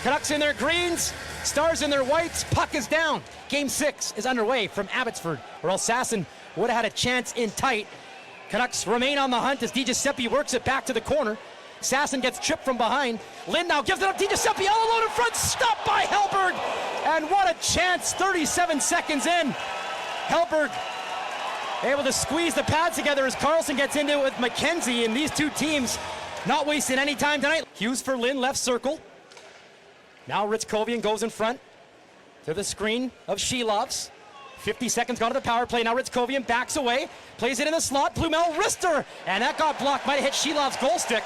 Canucks in their greens, Stars in their whites, puck is down. Game 6 is underway from Abbotsford, or else Sasson would have had a chance in tight. Canucks remain on the hunt as DiGiuseppe works it back to the corner. Sasson gets tripped from behind. Lind now gives it up. DiGiuseppe all alone in front, stopped by Hellberg. And what a chance, 37 seconds in. Hellberg able to squeeze the pads together as Carlson gets into it with McKenzie, and these two teams not wasting any time tonight. Hughes for Lind, left circle. Now Ritzkovian goes in front to the screen of Shilovs. 50 seconds gone to the power play. Now Ritzkovian backs away, plays it in the slot. Blumel, wrister, and that got blocked. Might have hit Shilovs' goal stick.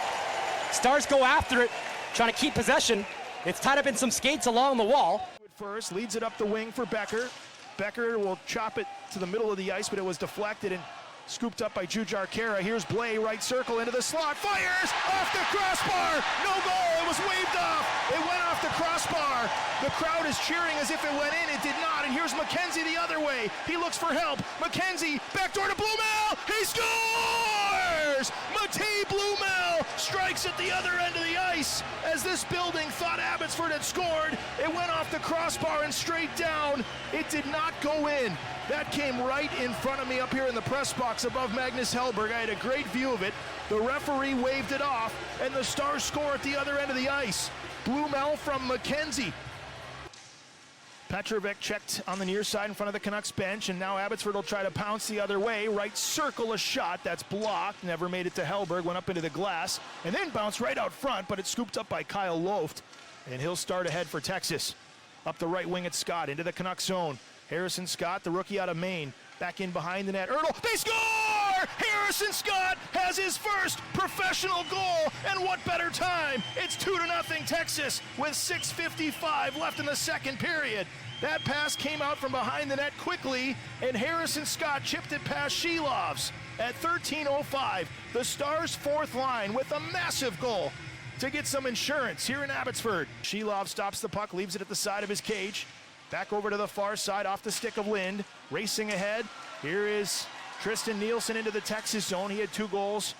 Stars go after it, trying to keep possession. It's tied up in some skates along the wall. First, leads it up the wing for Becker. Becker will chop it to the middle of the ice, but it was deflected and scooped up by Jujar Kara. Here's Blais, right circle into the slot, fires off the crossbar. No goal, it was waved off. It went off the crossbar. The crowd is cheering as if it went in. It did not, and here's McKenzie the other way. He looks for help. McKenzie, backdoor to Blumel. He scores! Matej Blumel strikes at the other end of the ice. As this building thought Abbotsford had scored, it went off the crossbar and straight down. It did not go in. That came right in front of me up here in the press box above Magnus Hellberg. I had a great view of it. The referee waved it off, and the Stars score at the other end of the ice. Blumel from McKenzie. Petrovic checked on the near side in front of the Canucks bench, and now Abbotsford will try to pounce the other way. Right circle, a shot that's blocked. Never made it to Hellberg, went up into the glass, and then bounced right out front, but it's scooped up by Kyle Loft, and he'll start ahead for Texas. Up the right wing at Scott, into the Canucks zone. Harrison Scott, the rookie out of Maine, back in behind the net. Ertl, they score! Harrison Scott has his first professional goal, and what better time? It's 2-0 Texas with 6:55 left in the second period. That pass came out from behind the net quickly, and Harrison Scott chipped it past Shilovs. At 13:05, the Stars' fourth line with a massive goal to get some insurance here in Abbotsford. Shilov stops the puck, leaves it at the side of his cage. Back over to the far side, off the stick of Lind. Racing ahead, here is Tristan Nielsen into the Texas zone. He had 2 goals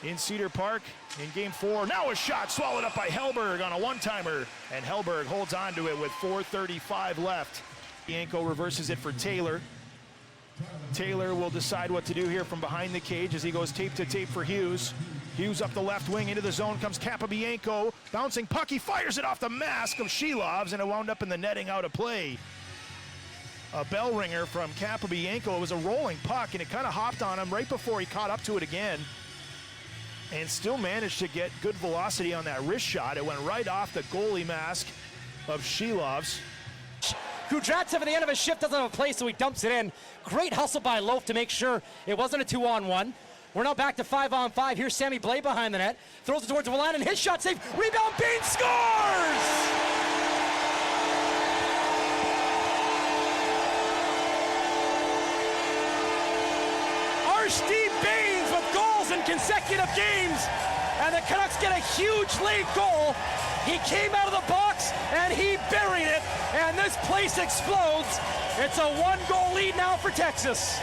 in Cedar Park in Game 4. Now a shot swallowed up by Hellberg on a one-timer, and Hellberg holds on to it with 4:35 left. Bianco reverses it for Taylor. Taylor will decide what to do here from behind the cage as he goes tape to tape for Hughes. Hughes up the left wing, into the zone comes Capobianco. Bouncing puck, he fires it off the mask of Shilovs, and it wound up in the netting out of play. A bell ringer from Capobianco. It was a rolling puck, and it kind of hopped on him right before he caught up to it again. And still managed to get good velocity on that wrist shot. It went right off the goalie mask of Shilovs. Kudratsev at the end of his shift doesn't have a place, so he dumps it in. Great hustle by Loaf to make sure it wasn't a 2-on-1. We're now back to 5-on-5. Here's Sammy Blais behind the net. Throws it towards Willan, and his shot saved. Rebound, Baines scores! Archie Baines with goals in consecutive games. And the Canucks get a huge late goal. He came out of the box, and he buried it. And this place explodes. It's a 1-goal lead now for Texas.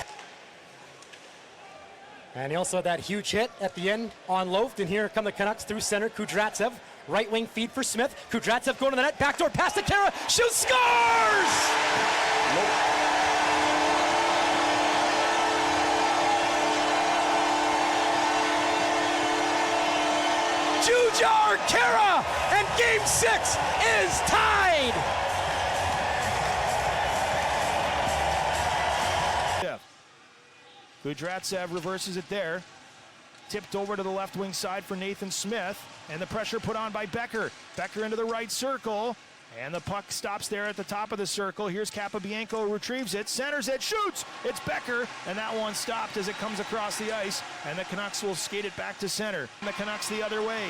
And he also had that huge hit at the end on Loft, and here come the Canucks through center. Kudratsev, right wing feed for Smith. Kudratsev going to the net, backdoor pass to Kara, shoots, scores! Jujar Kara, and Game 6 is tied! Kudratsev reverses it there. Tipped over to the left wing side for Nathan Smith, and the pressure put on by Becker. Becker into the right circle, and the puck stops there at the top of the circle. Here's Capobianco, retrieves it, centers it, shoots! It's Becker, and that one stopped as it comes across the ice, and the Canucks will skate it back to center. And the Canucks the other way.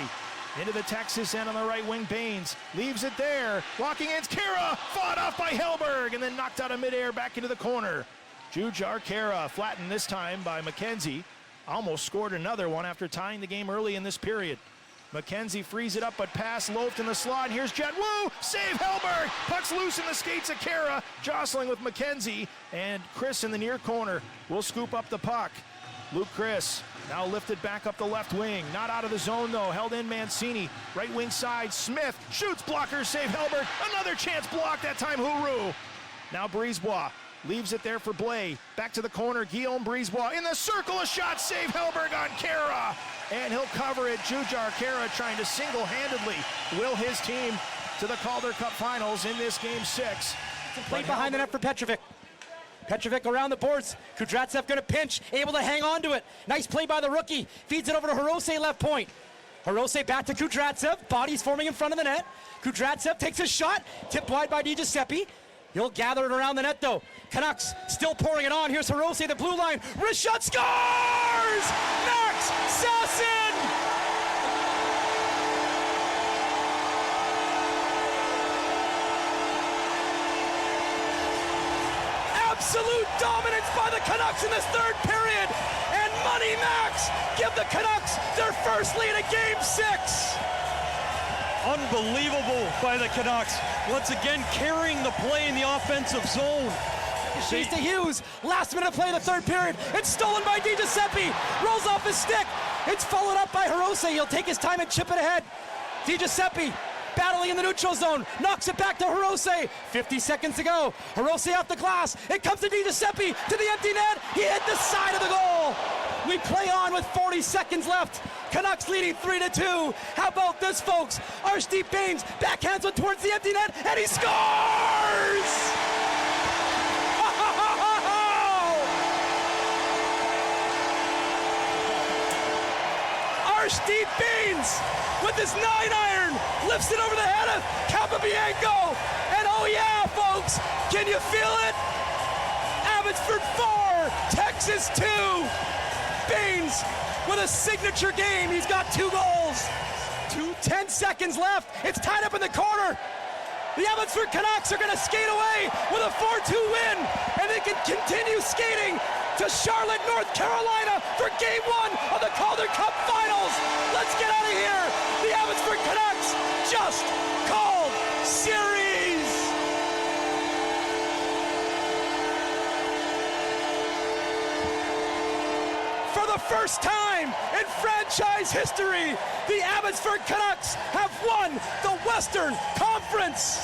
Into the Texas end on the right wing, Baines leaves it there. Walking in, Kara, fought off by Hellberg, and then knocked out of midair back into the corner. Jujar Kara flattened this time by McKenzie. Almost scored another one after tying the game early in this period. McKenzie frees it up, but pass Loft in the slot. And here's Jet Wu, save Hellberg. Puck's loose in the skates of Kara, jostling with McKenzie. And Chris in the near corner will scoop up the puck. Luke Chris now lifted back up the left wing. Not out of the zone, though. Held in Mancini. Right wing side. Smith shoots. Blocker save. Hellberg. Another chance blocked. That time Huru. Now Brisebois leaves it there for Blais. Back to the corner. Guillaume Brisebois in the circle. A shot save. Hellberg on Kara. And he'll cover it. Jujhar Khaira trying to single-handedly will his team to the Calder Cup Finals in this Game 6. Play behind the net for Petrovic. Petrovic around the boards. Kudratsev going to pinch, able to hang on to it. Nice play by the rookie. Feeds it over to Hirose, left point. Hirose back to Kudratsev. Bodies forming in front of the net. Kudratsev takes a shot. Tipped wide by DiGiuseppe. He'll gather it around the net, though. Canucks still pouring it on. Here's Hirose, the blue line. Wrist shot, scores! Max Sasson! Absolute dominance by the Canucks in this third period. And Money Max give the Canucks their first lead of Game 6. Unbelievable by the Canucks. Once again, carrying the play in the offensive zone. She's to Hughes. Last minute of play in the third period. It's stolen by DiGiuseppe. Rolls off his stick. It's followed up by Hirose. He'll take his time and chip it ahead. DiGiuseppe battling in the neutral zone. Knocks it back to Hirose. 50 seconds to go. Hirose off the glass. It comes to DiGiuseppe to the empty net. He hit the side of the goal. We play on with 40 seconds left. Canucks leading 3-2. How about this, folks? Arshdeep Bains backhands one towards the empty net, and he scores! Arshdeep Bains with his 9-iron lifts it over the head of Capobianco. And oh yeah, folks, can you feel it? Abbotsford 4, Texas 2. Bains with a signature game. He's got 2 goals. 10 seconds left. It's tied up in the corner. The Abbotsford Canucks are going to skate away with a 4-2 win, and they can continue skating to Charlotte, North Carolina for Game 1 of the Calder Cup Finals. Let's get out of here. The Abbotsford Canucks just called series. For the first time in franchise history, the Abbotsford Canucks have won the Western Conference.